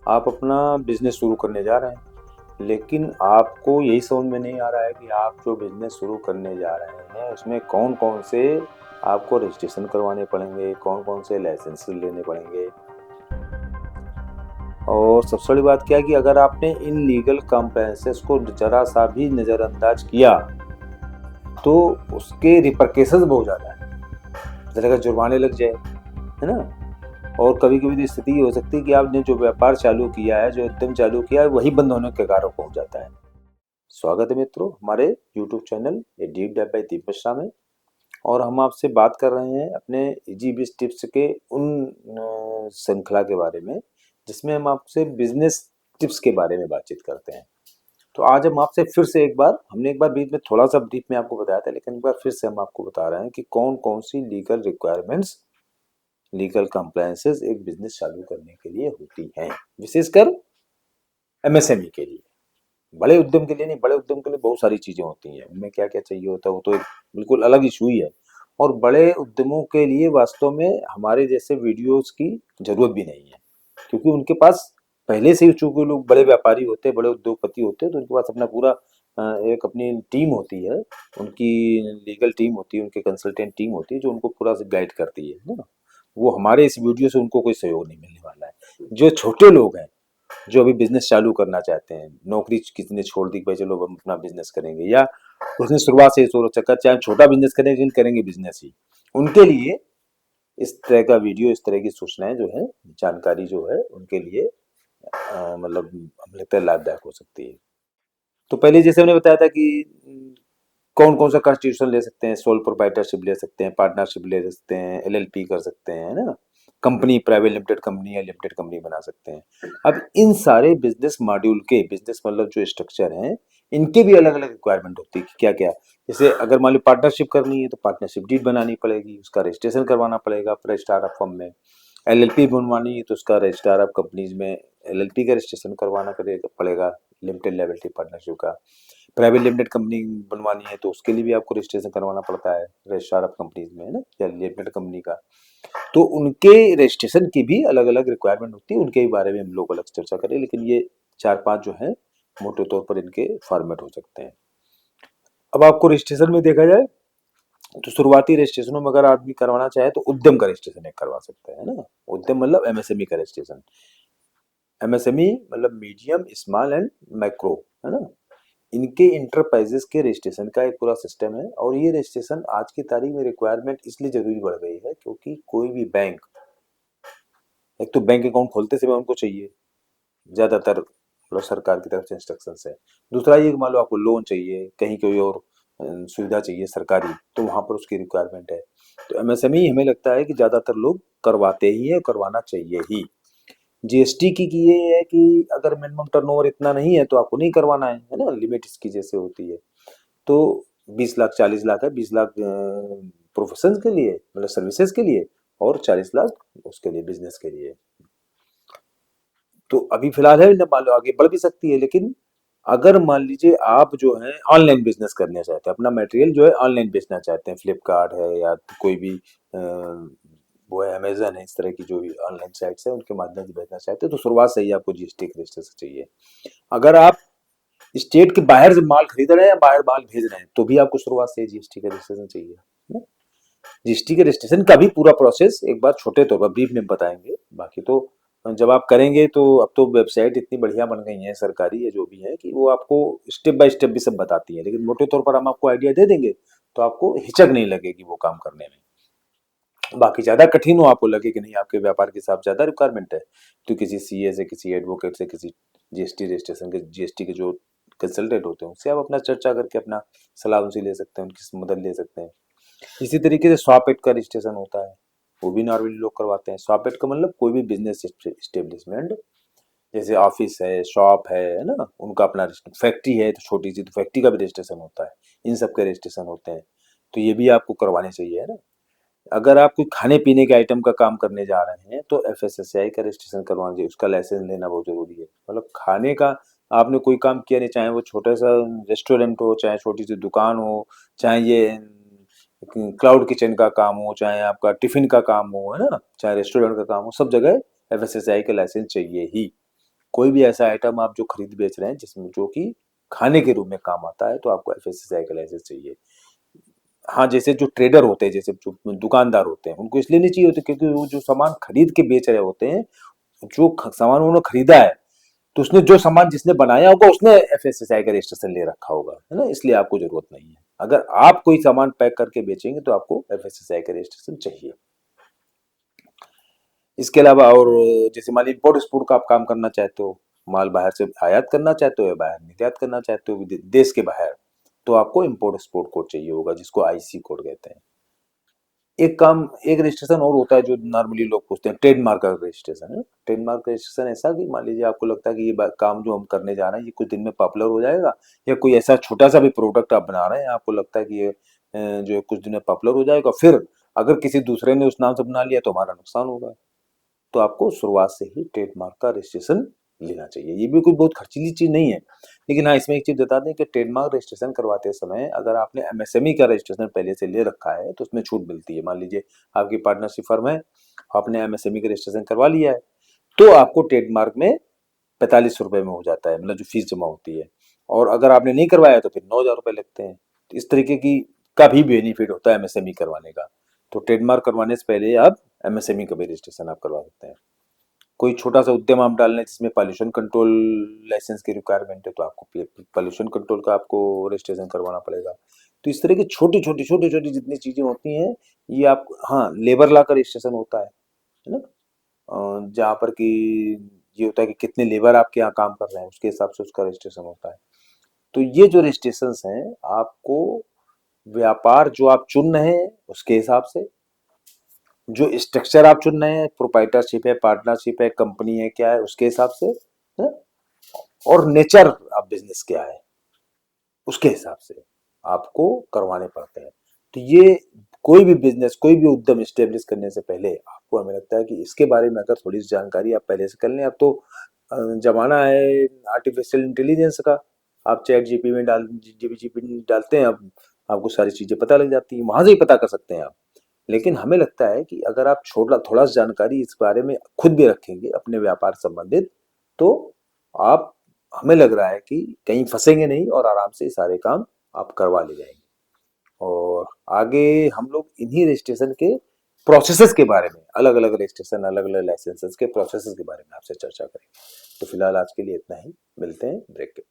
आप अपना बिजनेस शुरू करने जा रहे हैं, लेकिन आपको यही समझ में नहीं आ रहा है कि आप जो बिजनेस शुरू करने जा रहे हैं उसमें कौन कौन से आपको रजिस्ट्रेशन करवाने पड़ेंगे, कौन कौन से लाइसेंस लेने पड़ेंगे। और सबसे बड़ी बात क्या है कि अगर आपने इन लीगल कॉम्प्लायंसेस को जरा सा भी नज़रअंदाज किया तो उसके रिperकशंस बहुत ज़्यादा है। जैसे जुर्माने लग जाए, है ना। और कभी कभी तो स्थिति हो सकती है कि आपने जो व्यापार चालू किया है, जो उद्यम चालू किया है, वही बंद होने के कगार पहुंच जाता है। स्वागत है मित्रों हमारे YouTube channel a deep dive by Deep Mishra में। और हम आपसे बात कर रहे हैं अपने इजी बिज टिप्स के उन श्रृंखला के बारे में जिसमें हम आपसे बिजनेस टिप्स के बारे में बातचीत करते हैं। तो आज हम आपसे फिर से हमने एक बार बीच में थोड़ा सा ब्रीफ में आपको बताया था, लेकिन एक बार फिर से हम आपको बता रहे हैं कि कौन कौन सी लीगल रिक्वायरमेंट्स, लीगल कंप्लायंसेस एक बिजनेस चालू करने के लिए होती हैं, विशेषकर एमएसएमई के लिए। बड़े उद्यम के लिए नहीं, बड़े उद्यम के लिए बहुत सारी चीजें होती हैं, उनमें क्या क्या चाहिए होता है वो तो एक बिल्कुल अलग इशू ही है। और बड़े उद्यमों के लिए वास्तव में हमारे जैसे वीडियोस की जरूरत भी नहीं है, क्योंकि उनके पास पहले से ही चूंकि लोग बड़े व्यापारी होते हैं, बड़े उद्योगपति होते हैं, तो उनके पास अपना पूरा एक अपनी टीम होती है, उनकी लीगल टीम होती है, उनके कंसल्टेंट टीम होती है जो उनको पूरा गाइड करती है ना। वो हमारे इस वीडियो से उनको कोई सहयोग नहीं मिलने वाला है। जो छोटे लोग हैं, जो अभी बिजनेस चालू करना चाहते हैं, नौकरी किसी ने छोड़ दी कि भाई चलो हम अपना बिजनेस करेंगे, या उसने शुरुआत से ही सोच रखा चाहे छोटा बिजनेस करें लेकिन करेंगे बिजनेस ही, उनके लिए इस तरह का वीडियो, इस तरह की सूचनाएं जो है, जानकारी जो है उनके लिए मतलब हमें लगता है लाभदायक हो सकती है। तो पहले जैसे हमने बताया था कि कौन कौन सा कॉन्स्टिट्यूशन ले सकते हैं, सोल प्रोप्राइटरशिप ले सकते हैं, पार्टनरशिप ले सकते हैं, एलएलपी कर सकते हैं, है ना। कंपनी, प्राइवेट लिमिटेड कंपनी या लिमिटेड कंपनी बना सकते हैं। अब इन सारे बिजनेस मॉड्यूल के, बिजनेस मतलब जो स्ट्रक्चर हैं, इनके भी अलग अलग रिक्वायरमेंट होती है कि क्या क्या। जैसे अगर मान लो पार्टनरशिप करनी है तो पार्टनरशिप डीड बनानी पड़ेगी, उसका रजिस्ट्रेशन करवाना पड़ेगा रजिस्ट्रार ऑफ फर्म में। एलएलपी बनवानी है तो उसका रजिस्ट्रार ऑफ कंपनीज में एलएलपी का रजिस्ट्रेशन करवाना पड़ेगा, लिमिटेड लायबिलिटी पार्टनरशिप का। प्राइवेट लिमिटेड कंपनी बनवानी है तो उसके लिए भी आपको रजिस्ट्रेशन करवाना पड़ता है रजिस्ट्रार ऑफ कंपनीज में, है ना, या लिमिटेड कंपनी का। तो उनके रजिस्ट्रेशन की भी अलग अलग रिक्वायरमेंट होती है, उनके बारे में हम लोग अलग चर्चा करें, लेकिन ये चार पांच जो है मोटे तौर पर इनके फॉर्मेट हो सकते हैं। अब आपको रजिस्ट्रेशन में देखा जाए तो शुरुआती रजिस्ट्रेशनों में अगर आदमी करवाना चाहे तो उद्यम का रजिस्ट्रेशन एक करवा सकता है ना। उद्यम मतलब एमएसएमई का रजिस्ट्रेशन। एमएसएमई मतलब मीडियम, स्मॉल एंड माइक्रो, है ना। इनके इंटरप्राइजेस के रजिस्ट्रेशन का एक पूरा सिस्टम है, और ये रजिस्ट्रेशन आज की तारीख में रिक्वायरमेंट इसलिए जरूरी बढ़ गई है क्योंकि कोई भी बैंक, एक तो बैंक अकाउंट खोलते समय उनको चाहिए ज्यादातर, मतलब सरकार की तरफ से इंस्ट्रक्शन है। दूसरा ये मान लो आपको लोन चाहिए, कहीं कोई और सुविधा चाहिए सरकारी, तो वहां पर उसकी रिक्वायरमेंट है। तो एमएसएमई हमें लगता है कि ज्यादातर लोग करवाते ही है, करवाना चाहिए ही। जीएसटी की ये है कि अगर मिनिमम टर्नओवर इतना नहीं है तो आपको नहीं करवाना है ना, लिमिट इसकी जैसे होती है। तो 20 लाख 40 लाख है, 20 लाख प्रोफेशन के लिए मतलब सर्विसेज के लिए, और 40 लाख उसके लिए बिजनेस के लिए। तो अभी फिलहाल है ना, मान लो आगे बढ़ भी सकती है, लेकिन अगर मान लीजिए आप जो है ऑनलाइन बिजनेस करना चाहते हैं, अपना मटेरियल जो है ऑनलाइन बेचना चाहते हैं, फ्लिपकार्ट है या कोई भी वो है अमेजन है, इस तरह की जो भी ऑनलाइन साइट्स है उनके माध्यम से बेचना चाहते हैं, तो शुरुआत से ही आपको जीएसटी का रजिस्ट्रेशन चाहिए। अगर आप स्टेट के बाहर से माल खरीद रहे हैं या बाहर माल भेज रहे हैं तो भी आपको शुरुआत से जीएसटी का रजिस्ट्रेशन चाहिए ना। जीएसटी के रजिस्ट्रेशन का भी पूरा प्रोसेस एक बार छोटे तौर पर ब्रीफ में बताएंगे, बाकी तो जब आप करेंगे तो अब तो वेबसाइट इतनी बढ़िया बन गई है सरकारी या जो भी है कि वो आपको स्टेप बाय स्टेप भी सब बताती है, लेकिन मोटे तौर पर हम आपको आइडिया दे देंगे तो आपको हिचक नहीं लगेगी वो काम करने में। बाकी ज्यादा कठिन हो, आपको लगे कि नहीं आपके व्यापार के हिसाब ज्यादा रिक्वायरमेंट है, तो किसी सीए से, किसी एडवोकेट से, किसी जीएसटी रजिस्ट्रेशन के, जीएसटी के जो कंसल्टेंट होते हैं उनसे आप अपना चर्चा करके अपना सलाह उनसे ले सकते हैं, उनकी मदद ले सकते हैं। इसी तरीके से स्वॉपेट का रजिस्ट्रेशन होता है, वो भी नॉर्मली लोग करवाते हैं। स्वॉपेट का मतलब कोई भी बिजनेस एस्टेब्लिशमेंट, जैसे ऑफिस है, शॉप है ना, उनका अपना फैक्ट्री है तो छोटी सी, तो फैक्ट्री का भी रजिस्ट्रेशन होता है, इन सब के रजिस्ट्रेशन होते हैं, तो ये भी आपको करवाने चाहिए, है ना। अगर आप कोई खाने पीने के आइटम का काम करने जा रहे हैं तो एफएसएसआई का रजिस्ट्रेशन करवाना चाहिए, उसका लाइसेंस लेना बहुत जरूरी है। मतलब खाने का आपने कोई काम किया नहीं, चाहे वो छोटा सा रेस्टोरेंट हो, चाहे छोटी सी दुकान हो, चाहे ये क्लाउड किचन का काम हो, चाहे आपका टिफिन का काम हो, है ना, चाहे रेस्टोरेंट का काम हो, सब जगह एफएसएसआई का लाइसेंस चाहिए ही। कोई भी ऐसा आइटम आप जो खरीद बेच रहे हैं जिसमें जो कि खाने के रूप में काम आता है, तो आपको एफएसएसआई का लाइसेंस चाहिए। हाँ, जैसे जो ट्रेडर होते हैं, जैसे जो दुकानदार होते हैं, उनको इसलिए नहीं चाहिए होते क्योंकि वो जो सामान खरीद के बेच रहे होते हैं, जो सामान उन्होंने खरीदा है, तो उसने जो सामान जिसने बनाया होगा उसने एफएसएसआई का रजिस्ट्रेशन ले रखा होगा, है ना, इसलिए आपको जरूरत नहीं है। अगर आप कोई सामान पैक करके बेचेंगे तो आपको एफएसएसआई का रजिस्ट्रेशन चाहिए। इसके अलावा और जैसे मान लीजिए इम्पोर्ट एक्सपोर्ट का आप काम करना चाहते हो, माल बाहर से आयात करना चाहते हो या बाहर निर्यात करना चाहते हो देश के बाहर, तो आपको इम्पोर्ट एक्सपोर्ट कोड चाहिए होगा, जिसको आईसी कोड कहते हैं। एक रजिस्ट्रेशन और होता है जो नॉर्मली लोग पूछते हैं, ट्रेडमार्क का रजिस्ट्रेशन है। ट्रेडमार्क रजिस्ट्रेशन ऐसा कि मान लीजिए आपको लगता है कि ये काम जो हम करने जा रहे हैं ये कुछ दिन में पॉपुलर हो जाएगा, या कोई ऐसा छोटा सा भी प्रोडक्ट आप बना रहे हैं, आपको लगता है कि ये जो है कुछ दिन में पॉपुलर हो जाएगा, फिर अगर किसी दूसरे ने उस नाम से बना लिया तो हमारा नुकसान होगा। तो आपको शुरुआत से ही ट्रेडमार्क का रजिस्ट्रेशन लेना चाहिए। ये भी कोई बहुत खर्चीली चीज नहीं है, लेकिन हाँ, इसमें एक चीज बता दें कि ट्रेडमार्क रजिस्ट्रेशन करवाते समय अगर आपने एमएसएमई का रजिस्ट्रेशन पहले से ले रखा है तो उसमें छूट मिलती है। मान लीजिए आपकी पार्टनरशिप फर्म है, आपने एमएसएमई का रजिस्ट्रेशन करवा लिया है, तो आपको ट्रेडमार्क में 45 रुपए में हो जाता है, मतलब जो फीस जमा होती है। और अगर आपने नहीं करवाया तो फिर 9,000 रुपए लगते हैं। तो इस तरीके की का भी बेनिफिट होता है एमएसएमई करवाने का। तो ट्रेडमार्क करवाने से पहले आप एमएसएमई का भी रजिस्ट्रेशन आप करवा सकते हैं। कोई छोटा सा उद्यम आप डाल रहे हैं जिसमें पॉल्यूशन कंट्रोल लाइसेंस की रिक्वायरमेंट है, तो आपको पॉल्यूशन कंट्रोल का आपको रजिस्ट्रेशन करवाना पड़ेगा। तो इस तरह की छोटी छोटी छोटी छोटी जितनी चीजें होती हैं, ये आप, हाँ, लेबर लॉ का रजिस्ट्रेशन होता है ना, जहाँ पर कि ये होता है कि कितने लेबर आपके यहाँ काम कर रहे हैं, उसके हिसाब से उसका रजिस्ट्रेशन होता है। तो ये जो रजिस्ट्रेशन हैं, आपको व्यापार जो आप चुन रहे हैं उसके हिसाब से, जो स्ट्रक्चर आप चुन रहे हैं, प्रोप्राइटरशिप है, पार्टनरशिप है, कंपनी है, क्या है, उसके हिसाब से, है? और नेचर ऑफ बिजनेस क्या है उसके हिसाब से आपको करवाने पड़ते हैं। तो ये कोई भी बिजनेस, कोई भी उद्यम स्टेब्लिश करने से पहले आपको, हमें लगता है कि इसके बारे में अगर थोड़ी सी जानकारी आप पहले से कर लें। अब तो जमाना है आर्टिफिशियल इंटेलिजेंस का, आप चैट जीपी में जीपी डालते हैं, अब आपको सारी चीजें पता लग जाती हैं, वहां से ही पता कर सकते हैं आप। लेकिन हमें लगता है कि अगर आप छोटा थोड़ा सा जानकारी इस बारे में खुद भी रखेंगे अपने व्यापार संबंधित, तो आप, हमें लग रहा है कि कहीं फंसेंगे नहीं और आराम से सारे काम आप करवा ले जाएंगे। और आगे हम लोग इन्हीं रजिस्ट्रेशन के प्रोसेसेस के बारे में, अलग अलग रजिस्ट्रेशन, अलग अलग लाइसेंसेस के प्रोसेसेस के बारे में आपसे चर्चा करेंगे। तो फिलहाल आज के लिए इतना ही, मिलते हैं ब्रेक के